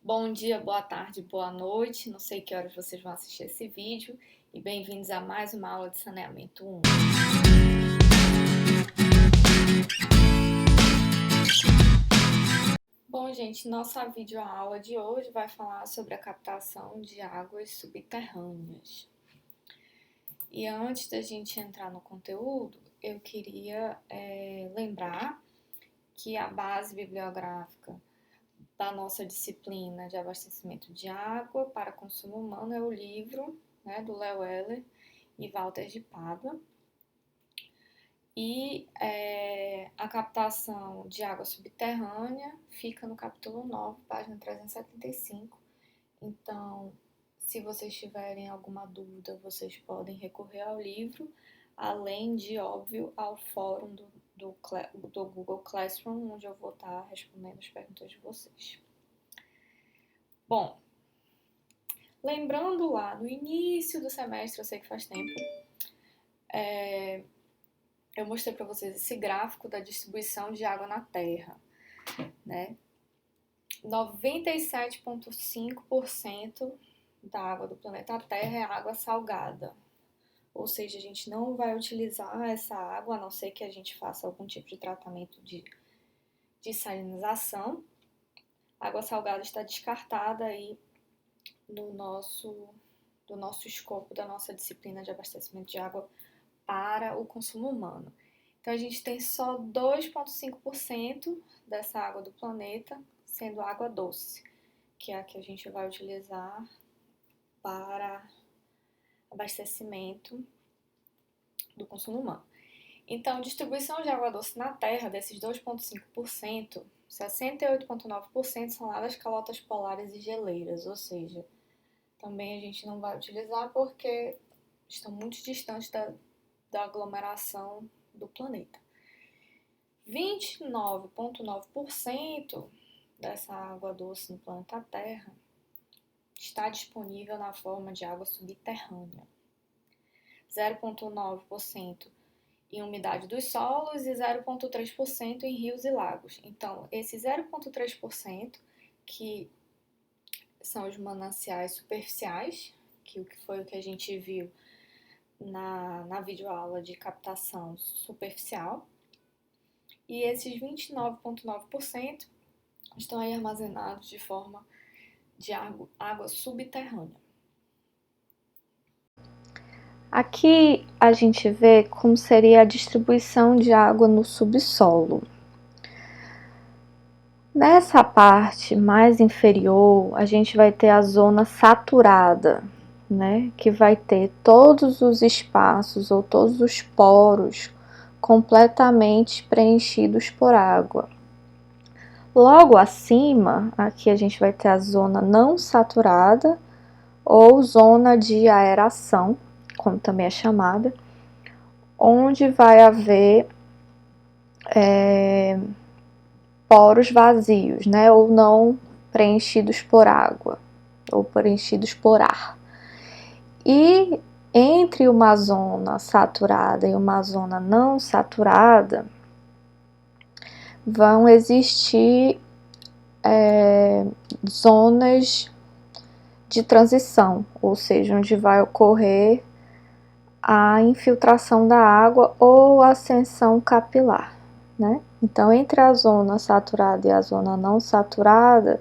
Bom dia, boa tarde, boa noite. Não sei que horas vocês vão assistir esse vídeo. E bem-vindos a mais uma aula de saneamento 1. Bom, gente, nossa videoaula de hoje vai falar sobre a captação de águas subterrâneas. E antes da gente entrar no conteúdo, eu queria lembrar que a base bibliográfica da nossa disciplina de abastecimento de água para consumo humano é o livro, do Léo Weller e Walter de Pádua. E a captação de água subterrânea fica no capítulo 9, página 375. Então, se vocês tiverem alguma dúvida, vocês podem recorrer ao livro, além de, óbvio, ao fórum do Google Classroom, onde eu vou estar respondendo as perguntas de vocês. Bom, lembrando lá no início do semestre, eu sei que faz tempo, eu mostrei para vocês esse gráfico da distribuição de água na Terra, né? 97,5% da água do planeta Terra é água salgada. Ou seja, a gente não vai utilizar essa água, a não ser que a gente faça algum tipo de tratamento de salinização. A água salgada está descartada aí do nosso escopo da nossa disciplina de abastecimento de água para o consumo humano. Então, a gente tem só 2,5% dessa água do planeta sendo água doce, que é a que a gente vai utilizar para abastecimento do consumo humano. Então, distribuição de água doce na Terra, desses 2,5%, 68,9% são lá das calotas polares e geleiras, ou seja, também a gente não vai utilizar porque estão muito distantes da aglomeração do planeta. 29,9% dessa água doce no planeta Terra está disponível na forma de água subterrânea. 0,9% em umidade dos solos e 0,3% em rios e lagos. Então, esse 0,3% que são os mananciais superficiais, que foi o que a gente viu na videoaula de captação superficial, e esses 29,9% estão aí armazenados de forma de água subterrânea. Aqui a gente vê como seria a distribuição de água no subsolo. Nessa parte mais inferior, a gente vai ter a zona saturada, né? Que vai ter todos os espaços ou todos os poros completamente preenchidos por água. Logo acima, aqui a gente vai ter a zona não saturada ou zona de aeração, como também é chamada, onde vai haver poros vazios, né, ou não preenchidos por água, ou preenchidos por ar. E entre uma zona saturada e uma zona não saturada, vão existir zonas de transição, ou seja, onde vai ocorrer a infiltração da água ou ascensão capilar, né? Então, entre a zona saturada e a zona não saturada,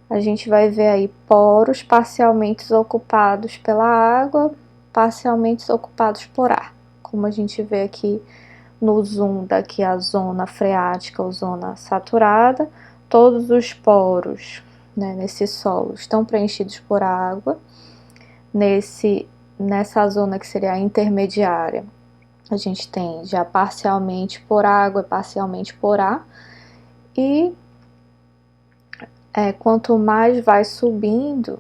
a gente vai ver aí poros parcialmente ocupados pela água, parcialmente ocupados por ar, como a gente vê aqui no zoom daqui a zona freática ou zona saturada, todos os poros, né, nesse solo estão preenchidos por água. Nessa zona que seria a intermediária, a gente tem já parcialmente por água e parcialmente por ar, e quanto mais vai subindo,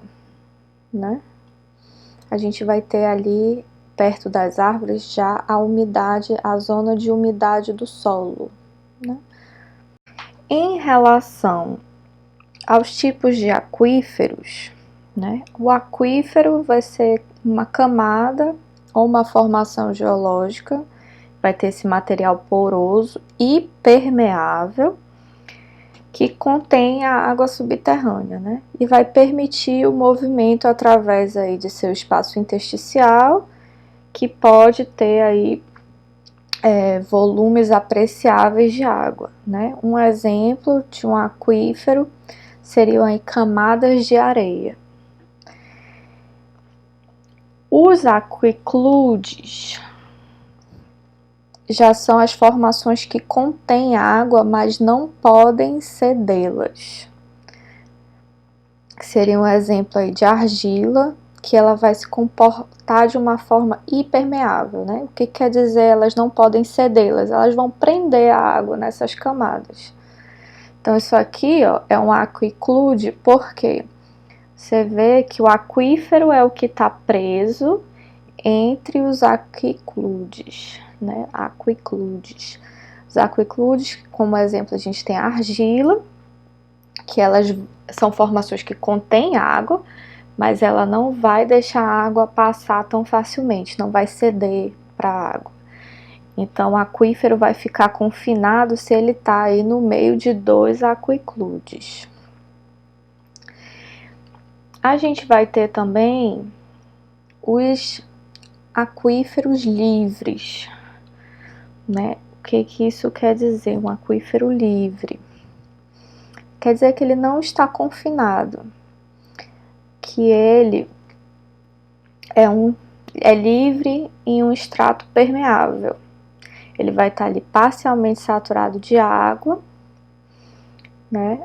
né, a gente vai ter ali perto das árvores já a umidade, a zona de umidade do solo, né. Em relação aos tipos de aquíferos, né, o aquífero vai ser uma camada ou uma formação geológica, vai ter esse material poroso e permeável, que contém a água subterrânea, né? E vai permitir o movimento através aí de seu espaço intersticial, que pode ter aí volumes apreciáveis de água, né? Um exemplo de um aquífero seriam aí camadas de areia. Os aquicludes já são as formações que contêm água, mas não podem cedê-las. Seria um exemplo aí de argila, que ela vai se comportar de uma forma hipermeável, né? O que quer dizer elas não podem cedê-las? Elas vão prender a água nessas camadas. Então, isso aqui, ó, é um aquiclude, porque você vê que o aquífero é o que está preso entre os aquicludes, né? Aquicludes. Os aquicludes, como exemplo, a gente tem a argila, que elas são formações que contêm água, mas ela não vai deixar a água passar tão facilmente, não vai ceder para a água. Então, o aquífero vai ficar confinado se ele está aí no meio de dois aquicludes. A gente vai ter também os aquíferos livres, né? O que isso quer dizer, um aquífero livre? Quer dizer que ele não está confinado, que ele é livre em um extrato permeável. Ele vai estar ali parcialmente saturado de água, né?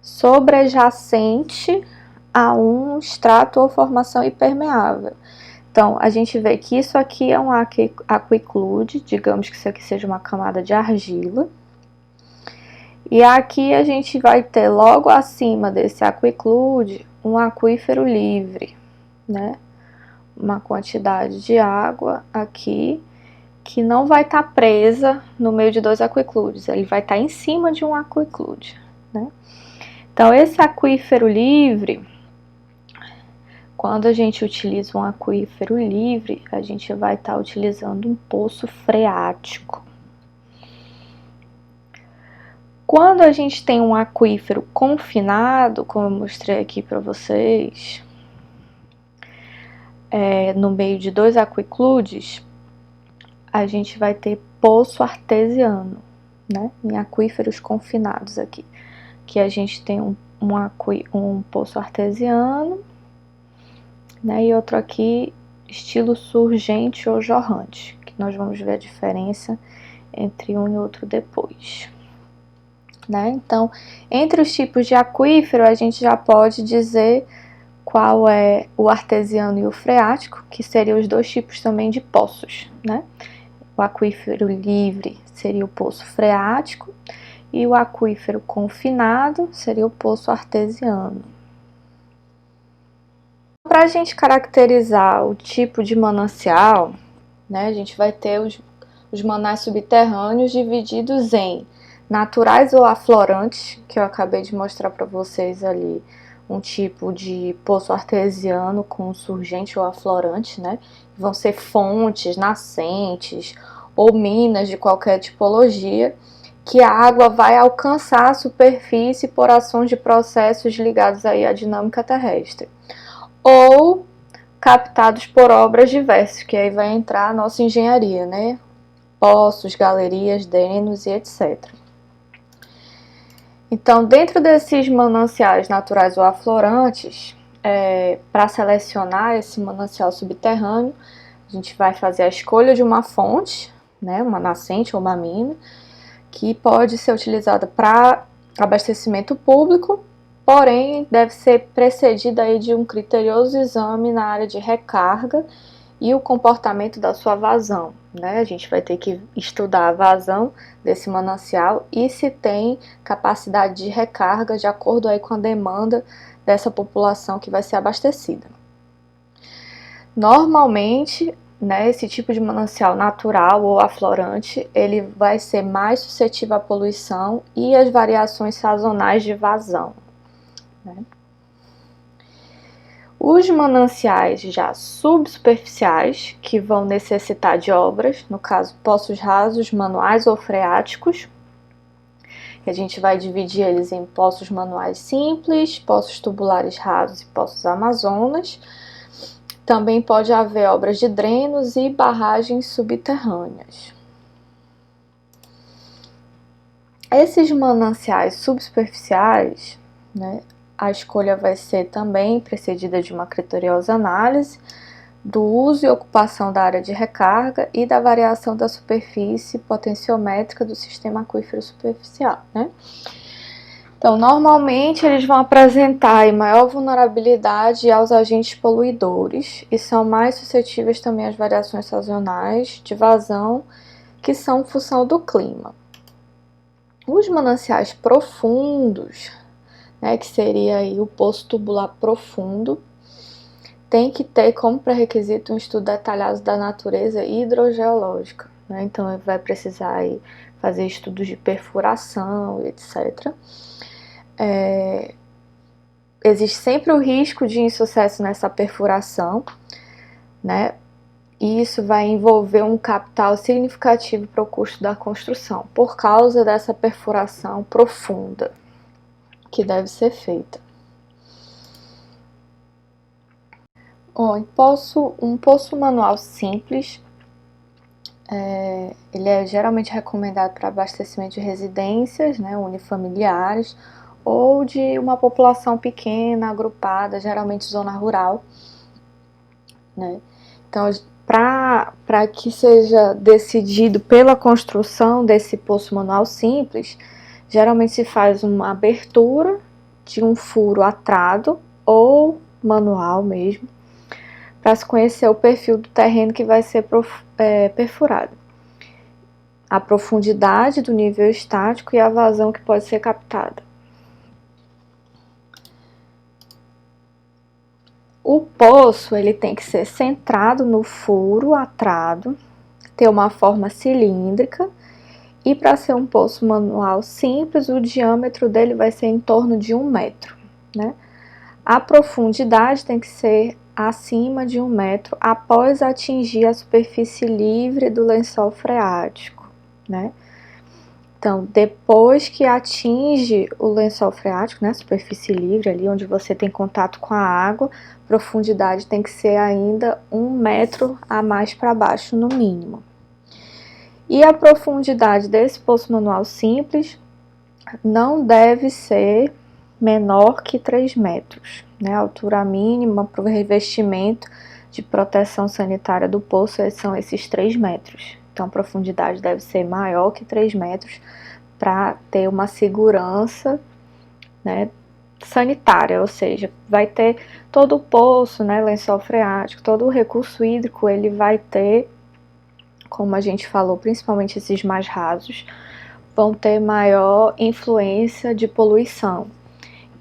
Sobrejacente a um extrato ou formação impermeável. Então, a gente vê que isso aqui é um aquiclude, digamos que isso aqui seja uma camada de argila. E aqui a gente vai ter logo acima desse aquiclude um aquífero livre, né? Uma quantidade de água aqui que não vai estar presa no meio de dois aquicludes, ele vai estar em cima de um aquiclude, né? Então, esse aquífero livre, quando a gente utiliza um aquífero livre, a gente vai estar utilizando um poço freático. Quando a gente tem um aquífero confinado, como eu mostrei aqui para vocês, no meio de dois aquicludes, a gente vai ter poço artesiano, né? Em aquíferos confinados aqui. Que a gente tem um poço artesiano, né? E outro aqui, estilo surgente ou jorrante, que nós vamos ver a diferença entre um e outro depois. Né? Então, entre os tipos de aquífero, a gente já pode dizer qual é o artesiano e o freático, que seriam os dois tipos também de poços, né? O aquífero livre seria o poço freático e o aquífero confinado seria o poço artesiano. Para a gente caracterizar o tipo de manancial, né, a gente vai ter os manais subterrâneos divididos em naturais ou aflorantes, que eu acabei de mostrar para vocês ali, um tipo de poço artesiano com surgente ou aflorante, né? Vão ser fontes, nascentes ou minas de qualquer tipologia, que a água vai alcançar a superfície por ações de processos ligados aí à dinâmica terrestre. Ou captados por obras diversas, que aí vai entrar a nossa engenharia, né? Poços, galerias, drenos e etc. Então, dentro desses mananciais naturais ou aflorantes, para selecionar esse manancial subterrâneo, a gente vai fazer a escolha de uma fonte, né, uma nascente ou uma mina, que pode ser utilizada para abastecimento público, porém deve ser precedida aí de um criterioso exame na área de recarga e o comportamento da sua vazão, né? A gente vai ter que estudar a vazão desse manancial e se tem capacidade de recarga de acordo aí com a demanda dessa população que vai ser abastecida. Normalmente, né, esse tipo de manancial natural ou aflorante, ele vai ser mais suscetível à poluição e às variações sazonais de vazão, né? Os mananciais já subsuperficiais, que vão necessitar de obras, no caso poços rasos, manuais ou freáticos, A gente vai dividir eles em poços manuais simples, poços tubulares rasos e poços amazonas. Também pode haver obras de drenos e barragens subterrâneas. Esses mananciais subsuperficiais, né, a escolha vai ser também precedida de uma criteriosa análise do uso e ocupação da área de recarga e da variação da superfície potenciométrica do sistema aquífero superficial, né? Então, normalmente eles vão apresentar maior vulnerabilidade aos agentes poluidores e são mais suscetíveis também às variações sazonais de vazão, que são função do clima. Os mananciais profundos, né, que seria aí o poço tubular profundo, tem que ter como pré-requisito um estudo detalhado da natureza hidrogeológica, né? Então ele vai precisar aí fazer estudos de perfuração, etc. Existe sempre o risco de insucesso nessa perfuração, né? E isso vai envolver um capital significativo para o custo da construção, por causa dessa perfuração profunda que deve ser feita. Um poço manual simples, ele é geralmente recomendado para abastecimento de residências, né, unifamiliares, ou de uma população pequena, agrupada, geralmente zona rural, né? Então, para que seja decidido pela construção desse poço manual simples, geralmente se faz uma abertura de um furo atrado ou manual mesmo, para se conhecer o perfil do terreno que vai ser perfurado, a profundidade do nível estático e a vazão que pode ser captada. O poço ele tem que ser centrado no furo atrado, ter uma forma cilíndrica, e para ser um poço manual simples, o diâmetro dele vai ser em torno de 1 metro, né? A profundidade tem que ser acima de 1 metro após atingir a superfície livre do lençol freático, né? Então, depois que atinge o lençol freático, né, a superfície livre, ali onde você tem contato com a água, a profundidade tem que ser ainda 1 metro a mais para baixo, no mínimo. E a profundidade desse poço manual simples não deve ser menor que 3 metros, né? A altura mínima para o revestimento de proteção sanitária do poço são esses 3 metros. Então, a profundidade deve ser maior que 3 metros para ter uma segurança, né, sanitária, ou seja, vai ter todo o poço, né, lençol freático, todo o recurso hídrico, ele vai ter, como a gente falou, principalmente esses mais rasos, vão ter maior influência de poluição.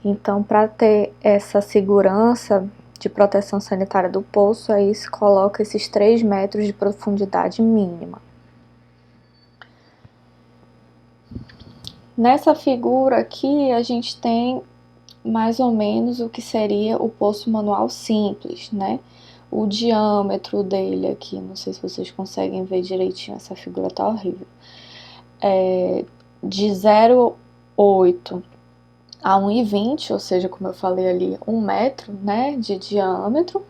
Então, para ter essa segurança de proteção sanitária do poço, aí se coloca esses 3 metros de profundidade mínima. Nessa figura aqui, a gente tem mais ou menos o que seria o poço manual simples, né? O diâmetro dele aqui, não sei se vocês conseguem ver direitinho, essa figura tá horrível. De 0,8 a 1,20, ou seja, como eu falei ali, 1 metro, né, de diâmetro.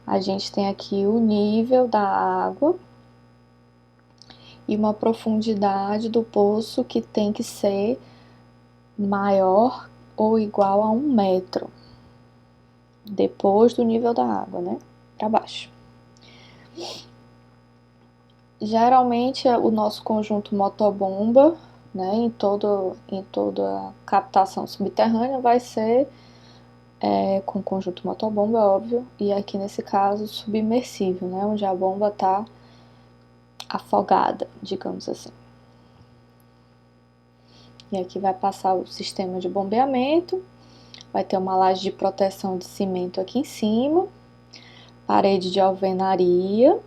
A gente tem aqui o nível da água e uma profundidade do poço que tem que ser maior ou igual a 1 metro, depois do nível da água, né, para baixo. Geralmente, o nosso conjunto motobomba, né, em toda a captação subterrânea, vai ser com conjunto motobomba, óbvio, e aqui nesse caso submersível, né, onde a bomba está afogada, digamos assim. E aqui vai passar o sistema de bombeamento, vai ter uma laje de proteção de cimento aqui em cima, parede de alvenaria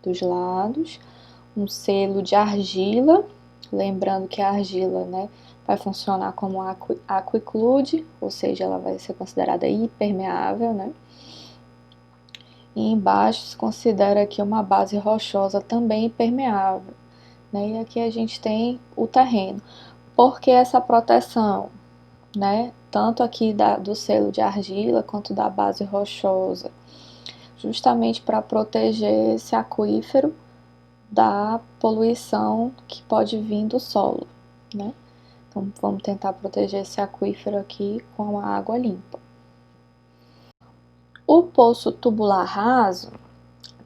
dos lados, um selo de argila, lembrando que a argila, né, vai funcionar como aquiclude, ou seja, ela vai ser considerada impermeável, né? E embaixo se considera aqui uma base rochosa também impermeável, né? E aqui a gente tem o terreno. Por que essa proteção, né? Tanto aqui do selo de argila quanto da base rochosa, justamente para proteger esse aquífero da poluição que pode vir do solo, né? Então, vamos tentar proteger esse aquífero aqui com a água limpa. O poço tubular raso,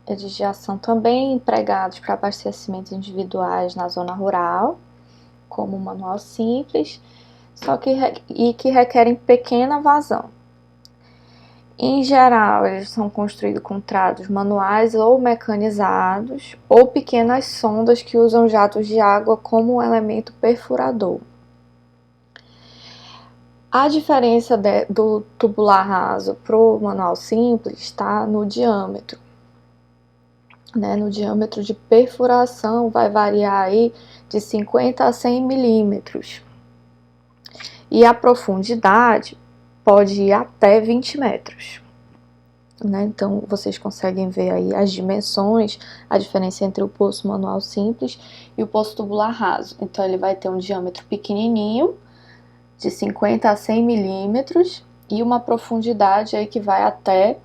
eles já são também empregados para abastecimentos individuais na zona rural, como manual simples, só que requerem pequena vazão. Em geral, eles são construídos com trados manuais ou mecanizados, ou pequenas sondas que usam jatos de água como um elemento perfurador. A diferença do tubular raso para o manual simples está no diâmetro. Né? No diâmetro de perfuração vai variar aí de 50 a 100 milímetros. E a profundidade pode ir até 20 metros. Né? Então, vocês conseguem ver aí as dimensões, a diferença entre o poço manual simples e o poço tubular raso. Então, ele vai ter um diâmetro pequenininho, de 50 a 100 milímetros, e uma profundidade aí que vai até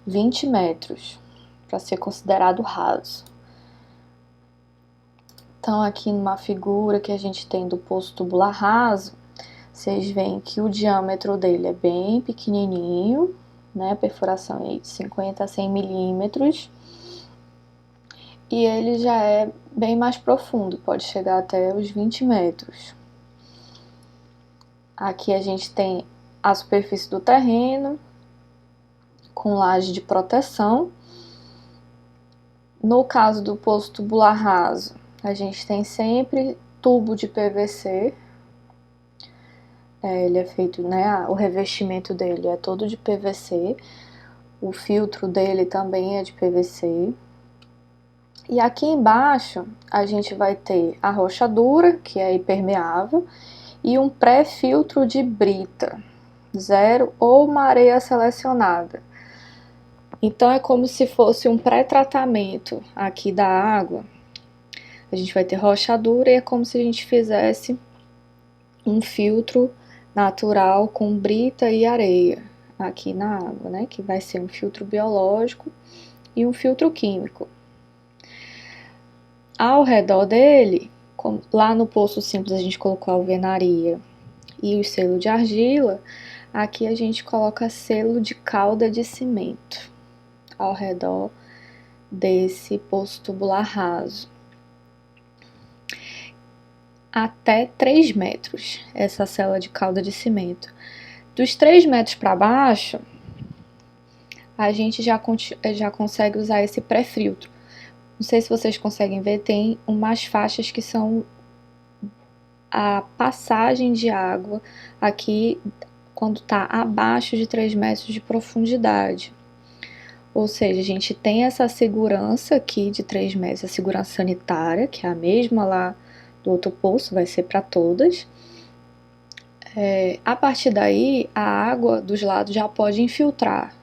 20 metros, para ser considerado raso. Então, aqui numa figura que a gente tem do poço tubular raso, vocês veem que o diâmetro dele é bem pequenininho, né? Perfuração aí de 50 a 100 milímetros. E ele já é bem mais profundo, pode chegar até os 20 metros. Aqui a gente tem a superfície do terreno, com laje de proteção. No caso do poço tubular raso, a gente tem sempre tubo de PVC. Ele é feito, né, o revestimento dele é todo de PVC, o filtro dele também é de PVC. E aqui embaixo a gente vai ter a rocha dura, que é impermeável, e um pré-filtro de brita, zero ou uma areia selecionada. Então é como se fosse um pré-tratamento aqui da água. A gente vai ter rocha dura e é como se a gente fizesse um filtro natural com brita e areia aqui na água, né? Que vai ser um filtro biológico e um filtro químico. Ao redor dele, lá no poço simples a gente colocou a alvenaria e o selo de argila, aqui a gente coloca selo de calda de cimento ao redor desse poço tubular raso. Até 3 metros, essa cela de calda de cimento. Dos 3 metros para baixo, a gente já consegue usar esse pré-filtro. Não sei se vocês conseguem ver, tem umas faixas que são a passagem de água aqui quando está abaixo de 3 metros de profundidade. Ou seja, a gente tem essa segurança aqui de 3 metros, a segurança sanitária, que é a mesma lá do outro poço, vai ser para todas. A partir daí, a água dos lados já pode infiltrar.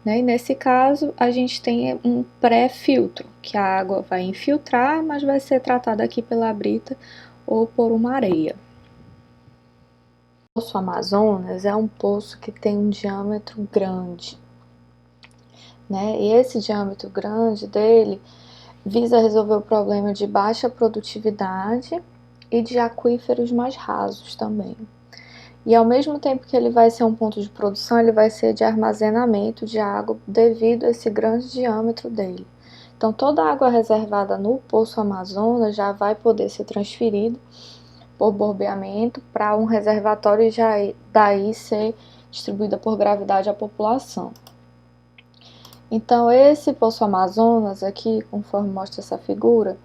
Né? E nesse caso, a gente tem um pré-filtro, que a água vai infiltrar, mas vai ser tratada aqui pela brita ou por uma areia. O Poço Amazonas é um poço que tem um diâmetro grande. Né? E esse diâmetro grande dele visa resolver o problema de baixa produtividade e de aquíferos mais rasos também. E ao mesmo tempo que ele vai ser um ponto de produção, ele vai ser de armazenamento de água devido a esse grande diâmetro dele. Então, toda a água reservada no Poço Amazonas já vai poder ser transferida por borbeamento para um reservatório e já daí ser distribuída por gravidade à população. Então, esse Poço Amazonas aqui, conforme mostra essa figura,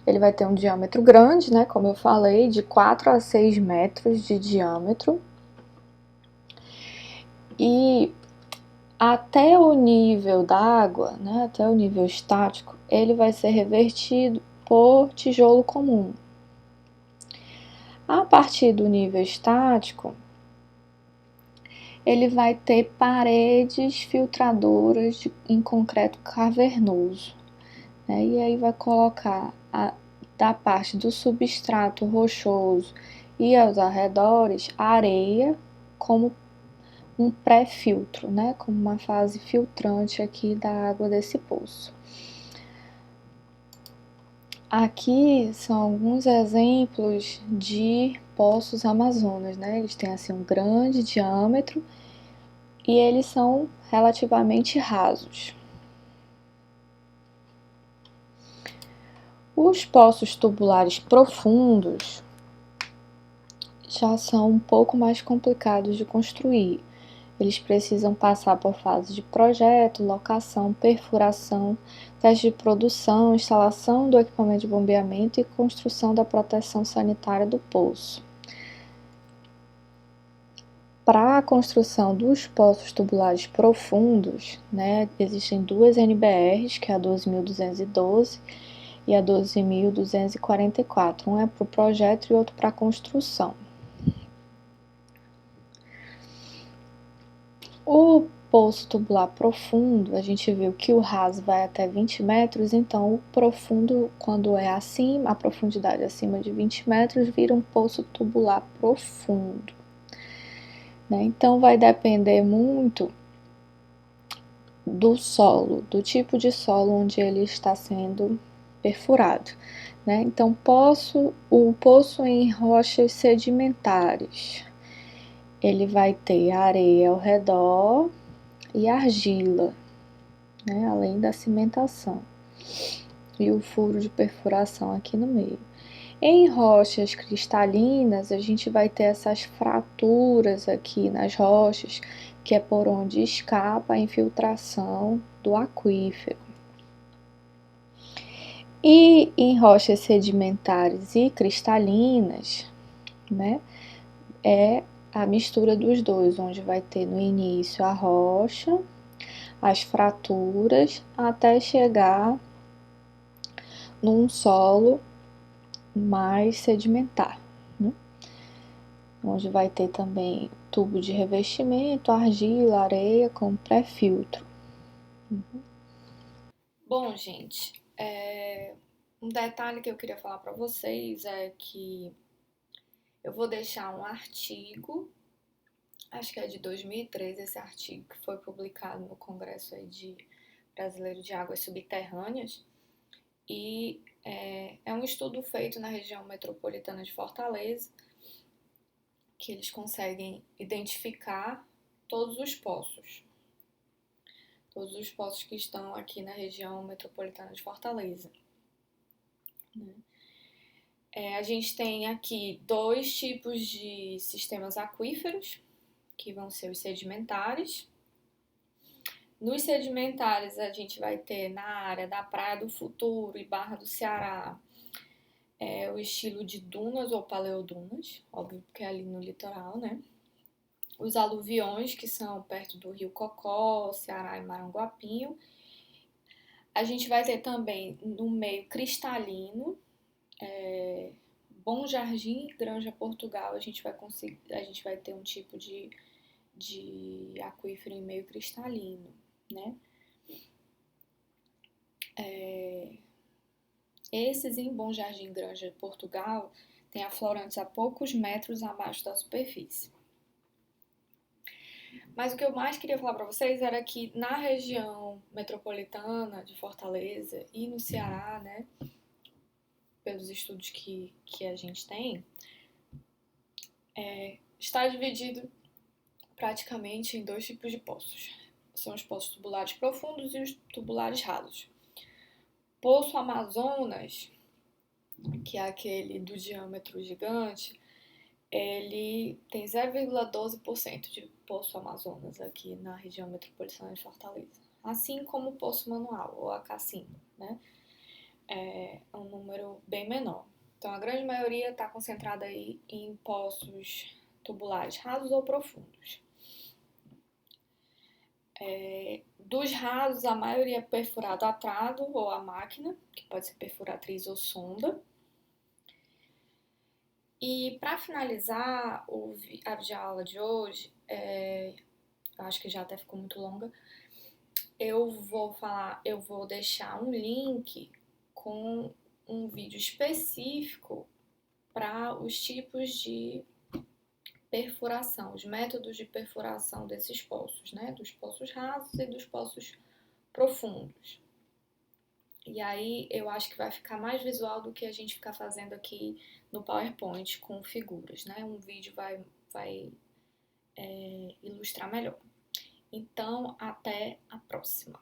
ele vai ter um diâmetro grande, né? Como eu falei, de 4 a 6 metros de diâmetro. E até o nível d'água, né? Até o nível estático, ele vai ser revertido por tijolo comum. A partir do nível estático, ele vai ter paredes filtradoras em concreto cavernoso. Né? E aí vai colocar da parte do substrato rochoso e aos arredores areia como um pré-filtro, né, como uma fase filtrante aqui da água desse poço. Aqui são alguns exemplos de poços amazonas, né? Eles têm assim um grande diâmetro e eles são relativamente rasos. Os poços tubulares profundos já são um pouco mais complicados de construir. Eles precisam passar por fases de projeto, locação, perfuração, teste de produção, instalação do equipamento de bombeamento e construção da proteção sanitária do poço. Para a construção dos poços tubulares profundos, né, existem duas NBRs, que é a 12.212 e a 12.244. Um é para o projeto e outro para a construção. O poço tubular profundo, a gente viu que o raso vai até 20 metros, então o profundo, quando é acima, a profundidade acima de 20 metros, vira um poço tubular profundo. Né? Então vai depender muito do solo, do tipo de solo onde ele está sendo perfurado. Né? Então, o poço em rochas sedimentares, ele vai ter areia ao redor e argila, né? Além da cimentação e o furo de perfuração aqui no meio. Em rochas cristalinas, a gente vai ter essas fraturas aqui nas rochas, que é por onde escapa a infiltração do aquífero. E em rochas sedimentares e cristalinas, né, é a mistura dos dois, onde vai ter no início a rocha, as fraturas, até chegar num solo mais sedimentar, né? Onde vai ter também tubo de revestimento, argila, areia com pré-filtro. Bom, gente, um detalhe que eu queria falar para vocês é que eu vou deixar um artigo, acho que é de 2013, esse artigo que foi publicado no Congresso aí Brasileiro de Águas Subterrâneas, e é um estudo feito na região metropolitana de Fortaleza, que eles conseguem identificar todos os poços que estão aqui na região metropolitana de Fortaleza. A gente tem aqui dois tipos de sistemas aquíferos, que vão ser os sedimentares. Nos sedimentares, a gente vai ter na área da Praia do Futuro e Barra do Ceará o estilo de dunas ou paleodunas, óbvio que é ali no litoral, né? Os aluviões, que são perto do Rio Cocó, Ceará e Maranguapinho. A gente vai ter também no meio cristalino, Bom Jardim, Granja Portugal, a gente vai ter um tipo de aquífero em meio cristalino, né? Esses em Bom Jardim, Granja Portugal, têm aflorantes a poucos metros abaixo da superfície. Mas o que eu mais queria falar para vocês era que na região metropolitana de Fortaleza e no Ceará, né, pelos estudos que a gente tem, está dividido praticamente em dois tipos de poços. São os poços tubulares profundos e os tubulares rasos. Poço Amazonas, que é aquele do diâmetro gigante, ele tem 0,12% de Poço Amazonas aqui na região metropolitana de Fortaleza. Assim como o Poço Manual, ou a Cacimba, né? É um número bem menor. Então, a grande maioria está concentrada aí em poços tubulares rasos ou profundos. Dos rasos, a maioria é perfurado a trado ou a máquina, que pode ser perfuratriz ou sonda. E para finalizar a videoaula de hoje, acho que já até ficou muito longa, eu vou deixar um link com um vídeo específico para os tipos de perfuração, os métodos de perfuração desses poços, né? Dos poços rasos e dos poços profundos. E aí eu acho que vai ficar mais visual do que a gente ficar fazendo aqui no PowerPoint com figuras, né? Um vídeo vai ilustrar melhor. Então, até a próxima.